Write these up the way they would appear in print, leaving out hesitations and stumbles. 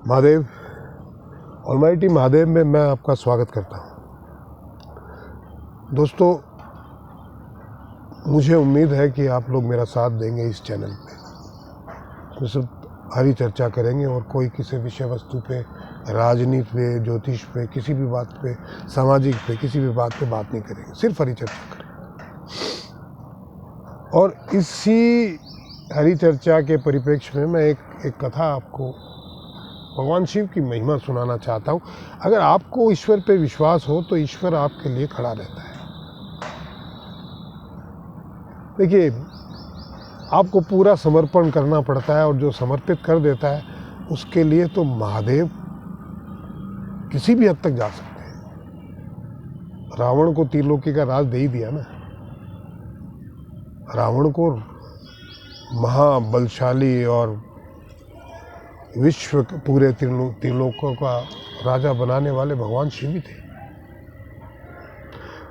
Mahadev, almighty Mahadev में मैं आपका स्वागत करता हूँ। दोस्तों, मुझे उम्मीद है कि आप लोग मेरा साथ देंगे इस चैनल पे। इसमें सिर्फ हरी चर्चा करेंगे और कोई किसी विषय वस्तु पे, राजनीति पे, ज्योतिष पे, किसी भी बात पे, सामाजिक पे, किसी भी बात पे बात नहीं करेंगे, सिर्फ हरी चर्चा करेंगे। और इसी हरी चर्चा के परिप्रेक्ष्य में मैं एक कथा आपको भगवान शिव की महिमा सुनाना चाहता हूँ। अगर आपको ईश्वर पे विश्वास हो तो ईश्वर आपके लिए खड़ा रहता है। देखिए, आपको पूरा समर्पण करना पड़ता है और जो समर्पित कर देता है उसके लिए तो महादेव किसी भी हद तक जा सकते हैं। रावण को त्रिलोकी का राज दे ही दिया ना। रावण को महाबलशाली और विश्व पूरे त्रिलोकों का राजा बनाने वाले भगवान शिव ही थे।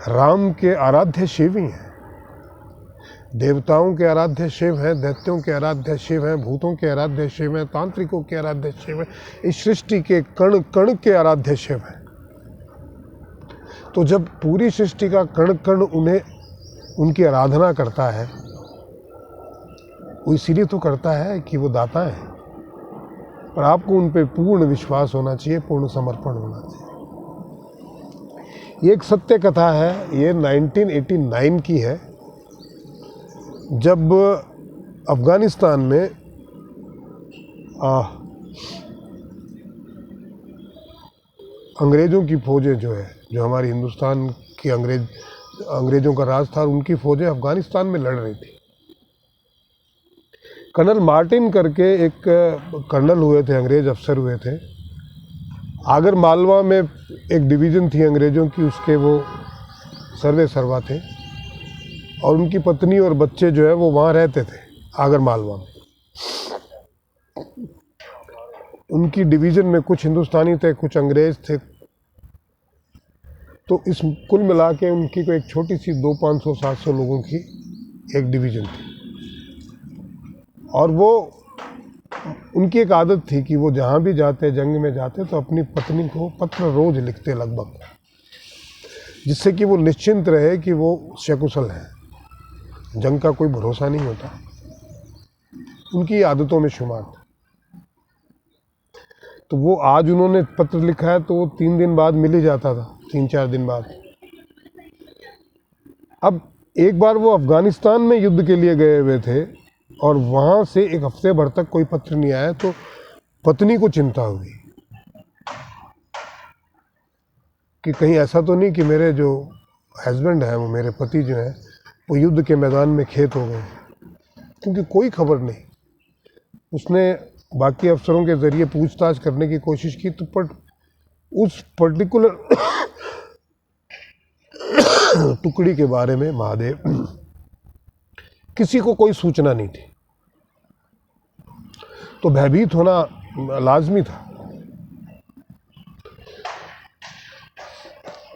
राम के आराध्य शिव ही हैं, देवताओं के आराध्य शिव हैं, दैत्यों के आराध्य शिव हैं, भूतों के आराध्य शिव हैं, तांत्रिकों के आराध्य शिव हैं, इस सृष्टि के कण कण के आराध्य शिव हैं। तो जब पूरी सृष्टि का कण कण उन्हें उनकी आराधना करता है, वो इसीलिए तो करता है कि वो दाता है। पर आपको उन पे पूर्ण विश्वास होना चाहिए, पूर्ण समर्पण होना चाहिए। ये एक सत्य कथा है। ये 1989 की है, जब अफगानिस्तान में अंग्रेज़ों की फ़ौजें जो हमारी हिंदुस्तान की अंग्रेज़ों का राज था, उनकी फ़ौजें अफगानिस्तान में लड़ रही थी। कर्नल मार्टिन करके एक कर्नल हुए थे, अंग्रेज़ अफसर हुए थे। आगर मालवा में एक डिवीज़न थी अंग्रेज़ों की, उसके वो सर्वे सर्वा थे और उनकी पत्नी और बच्चे जो है वो वहाँ रहते थे आगर मालवा में। उनकी डिवीज़न में कुछ हिंदुस्तानी थे, कुछ अंग्रेज़ थे। तो इस कुल मिला के उनकी को एक छोटी सी 500-700 लोगों की एक डिवीज़न थी। और वो उनकी एक आदत थी कि वो जहाँ भी जाते, जंग में जाते, तो अपनी पत्नी को पत्र रोज लिखते लगभग, जिससे कि वो निश्चिंत रहे कि वो सकुशल है। जंग का कोई भरोसा नहीं होता, उनकी आदतों में शुमार था। तो वो आज उन्होंने पत्र लिखा है तो वो 3 दिन बाद मिल ही जाता था, 3-4 दिन बाद। अब एक बार वो अफगानिस्तान में युद्ध के लिए गए हुए थे और वहाँ से एक हफ्ते भर तक कोई पत्र नहीं आया, तो पत्नी को चिंता हुई कि कहीं ऐसा तो नहीं कि मेरे जो हस्बैंड हैं, वो मेरे पति जो हैं, वो युद्ध के मैदान में खेत हो गए। क्योंकि कोई खबर नहीं। उसने बाकी अफसरों के ज़रिए पूछताछ करने की कोशिश की, तो पर उस पर्टिकुलर टुकड़ी के बारे में महादेव किसी को कोई सूचना नहीं थी। तो भयभीत होना लाजमी था।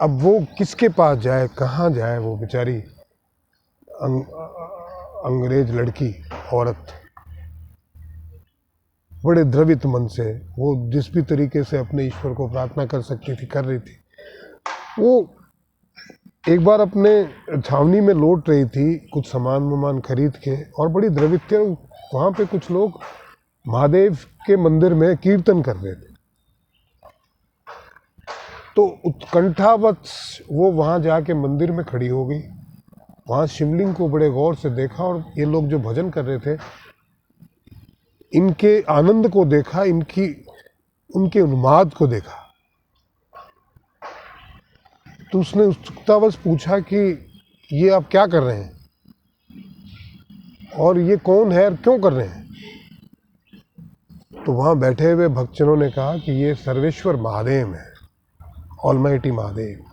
अब वो किसके पास जाए, कहाँ जाए? वो बेचारी अंग्रेज लड़की, औरत, बड़े द्रवित मन से वो जिस भी तरीके से अपने ईश्वर को प्रार्थना कर सकती थी, कर रही थी। वो एक बार अपने छावनी में लौट रही थी कुछ सामान खरीद के, और बड़ी द्रवित थे। वहाँ पे कुछ लोग महादेव के मंदिर में कीर्तन कर रहे थे। तो उत्कंठावश वो वहाँ जाके मंदिर में खड़ी हो गई। वहाँ शिवलिंग को बड़े गौर से देखा और ये लोग जो भजन कर रहे थे, इनके आनंद को देखा, उनके उन्माद को देखा। तो उसने उत्सुकतावश पूछा कि ये आप क्या कर रहे हैं और ये कौन है और क्यों कर रहे हैं? तो वहाँ बैठे हुए भक्तजनों ने कहा कि ये सर्वेश्वर महादेव है, ऑलमाइटी महादेव।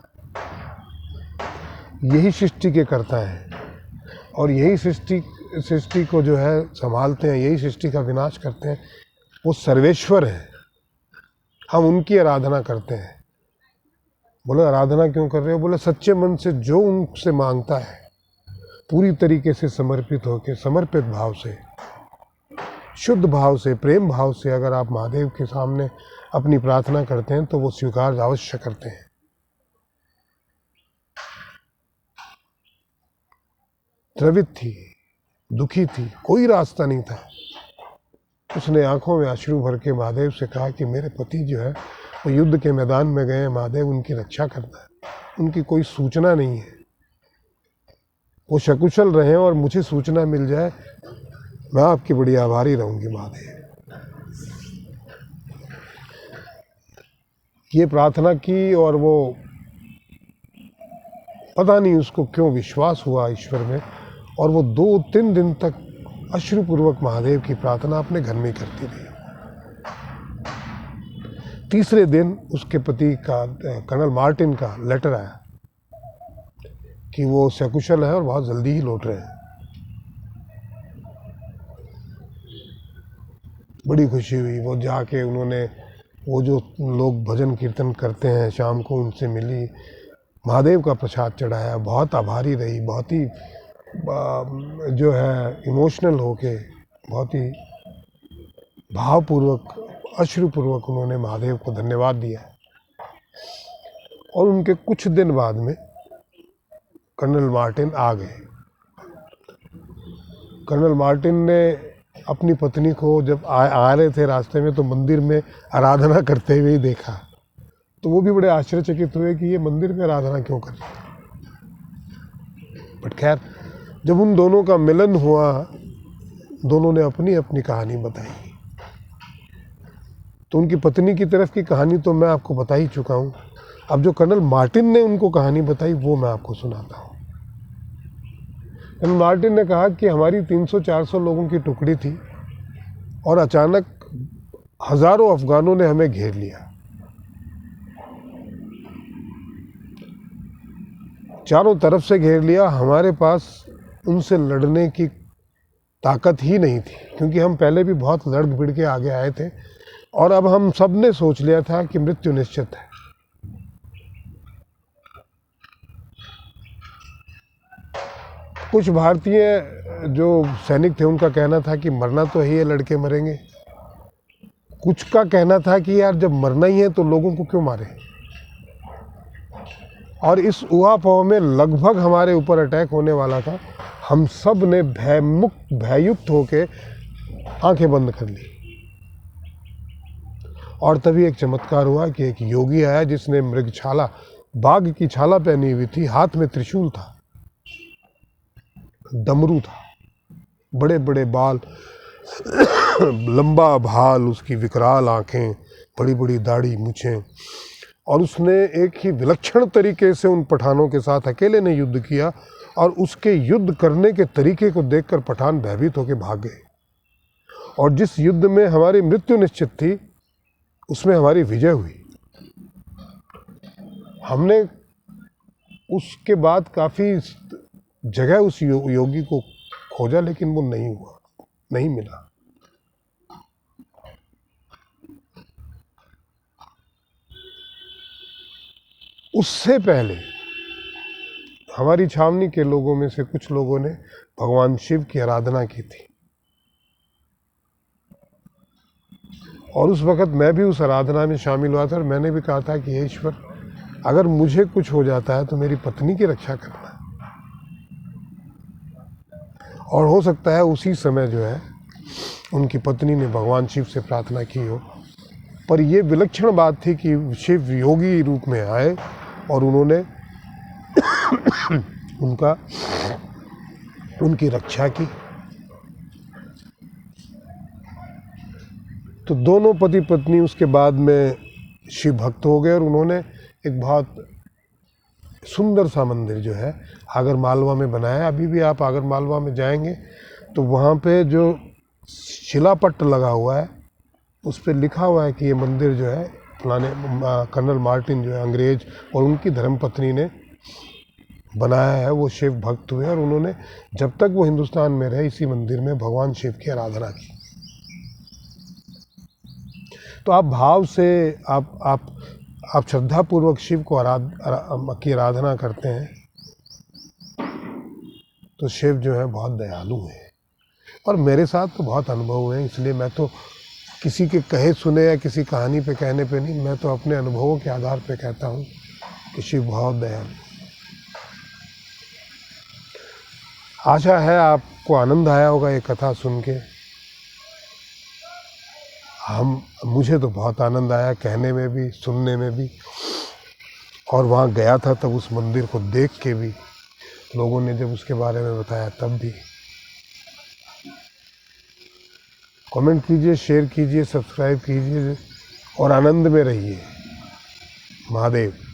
यही सृष्टि के कर्ता हैं और यही सृष्टि को जो है संभालते हैं, यही सृष्टि का विनाश करते हैं। वो सर्वेश्वर हैं, हम उनकी आराधना करते हैं। बोले, आराधना क्यों कर रहे हो? बोले, सच्चे मन से जो उनसे मांगता है, पूरी तरीके से समर्पित होकर, समर्पित भाव से, शुद्ध भाव से, प्रेम भाव से अगर आप महादेव के सामने अपनी प्रार्थना करते हैं तो वो स्वीकार अवश्य करते हैं। द्रवित थी, दुखी थी, कोई रास्ता नहीं था। उसने आंखों में अश्रु भर के महादेव से कहा कि मेरे पति जो है वो युद्ध के मैदान में गए हैं, महादेव उनकी रक्षा करना है, उनकी कोई सूचना नहीं है, वो सकुशल रहे और मुझे सूचना मिल जाए, मैं आपकी बड़ी आभारी रहूंगी महादेव। ये प्रार्थना की और वो पता नहीं उसको क्यों विश्वास हुआ ईश्वर में, और वो 2-3 दिन तक अश्रुपूर्वक महादेव की प्रार्थना अपने घर में करती रही। तीसरे दिन उसके पति का, कर्नल मार्टिन का लेटर आया कि वो सकुशल है और बहुत जल्दी ही लौट रहे हैं। बड़ी खुशी हुई। वो जाके उन्होंने, वो जो लोग भजन कीर्तन करते हैं शाम को, उनसे मिली, महादेव का प्रसाद चढ़ाया, बहुत आभारी रही, बहुत ही जो है इमोशनल होके, बहुत ही भावपूर्वक, अश्रुपूर्वक उन्होंने महादेव को धन्यवाद दिया। और उनके कुछ दिन बाद में कर्नल मार्टिन आ गए। कर्नल मार्टिन ने अपनी पत्नी को जब आ रहे थे रास्ते में तो मंदिर में आराधना करते हुए ही देखा, तो वो भी बड़े आश्चर्यचकित हुए कि ये मंदिर में आराधना क्यों कर रहे। बट खैर, जब उन दोनों का मिलन हुआ, दोनों ने अपनी अपनी कहानी बताई। तो उनकी पत्नी की तरफ की कहानी तो मैं आपको बता ही चुका हूँ। अब जो कर्नल मार्टिन ने उनको कहानी बताई वो मैं आपको सुनाता हूँ। कर्नल मार्टिन ने कहा कि हमारी 300-400 लोगों की टुकड़ी थी और अचानक हजारों अफगानों ने हमें घेर लिया। चारों तरफ से घेर लिया। हमारे पास उनसे लड़ने की ताकत ही नहीं थी, क्योंकि हम पहले भी बहुत लड़ भिड़ के आगे आए थे और अब हम सब ने सोच लिया था कि मृत्यु निश्चित है। कुछ भारतीय जो सैनिक थे उनका कहना था कि मरना तो है, ये लड़के मरेंगे। कुछ का कहना था कि यार जब मरना ही है तो लोगों को क्यों मारे। और इस ऊहापोह में लगभग हमारे ऊपर अटैक होने वाला था। हम सब ने भययुक्त होके आंखें बंद कर ली। और तभी एक चमत्कार हुआ कि एक योगी आया जिसने मृगछाला, बाघ की छाला पहनी हुई थी, हाथ में त्रिशूल था, डमरू था, बड़े बड़े बाल, लंबा भाल, उसकी विकराल आंखें, बड़ी बड़ी दाढ़ी, मूछें। और उसने एक ही विलक्षण तरीके से उन पठानों के साथ अकेले ने युद्ध किया और उसके युद्ध करने के तरीके को देखकर पठान भयभीत होकर भाग गए। और जिस युद्ध में हमारी मृत्यु निश्चित थी उसमें हमारी विजय हुई। हमने उसके बाद काफ़ी जगह उस योगी को खोजा, लेकिन वो नहीं हुआ, नहीं मिला। उससे पहले हमारी छावनी के लोगों में से कुछ लोगों ने भगवान शिव की आराधना की थी और उस वक़्त मैं भी उस आराधना में शामिल हुआ था और मैंने भी कहा था कि हे ईश्वर, अगर मुझे कुछ हो जाता है तो मेरी पत्नी की रक्षा करना। और हो सकता है उसी समय जो है उनकी पत्नी ने भगवान शिव से प्रार्थना की हो। पर ये विलक्षण बात थी कि शिव योगी रूप में आए और उन्होंने उनकी रक्षा की। तो दोनों पति पत्नी उसके बाद में शिव भक्त हो गए और उन्होंने एक बहुत सुंदर सा मंदिर जो है आगर मालवा में बनाया। अभी भी आप आगर मालवा में जाएंगे तो वहाँ पे जो शिलापट्ट लगा हुआ है उस पर लिखा हुआ है कि ये मंदिर जो है फलाने कर्नल मार्टिन जो है अंग्रेज और उनकी धर्मपत्नी ने बनाया है। वो शिव भक्त हुए और उन्होंने जब तक वो हिंदुस्तान में रहे इसी मंदिर में भगवान शिव की आराधना की। तो आप भाव से आप श्रद्धापूर्वक शिव को की आराधना करते हैं तो शिव जो है बहुत दयालु है। और मेरे साथ तो बहुत अनुभव हुए हैं, इसलिए मैं तो किसी के कहे सुने या किसी कहानी पे कहने पे नहीं, मैं तो अपने अनुभवों के आधार पे कहता हूँ कि शिव बहुत दयालु। आशा है आपको आनंद आया होगा ये कथा सुन के। मुझे तो बहुत आनंद आया कहने में भी, सुनने में भी, और वहाँ गया था तब उस मंदिर को देख के भी, लोगों ने जब उसके बारे में बताया तब भी। कमेंट कीजिए, शेयर कीजिए, सब्सक्राइब कीजिए और आनंद में रहिए। महादेव।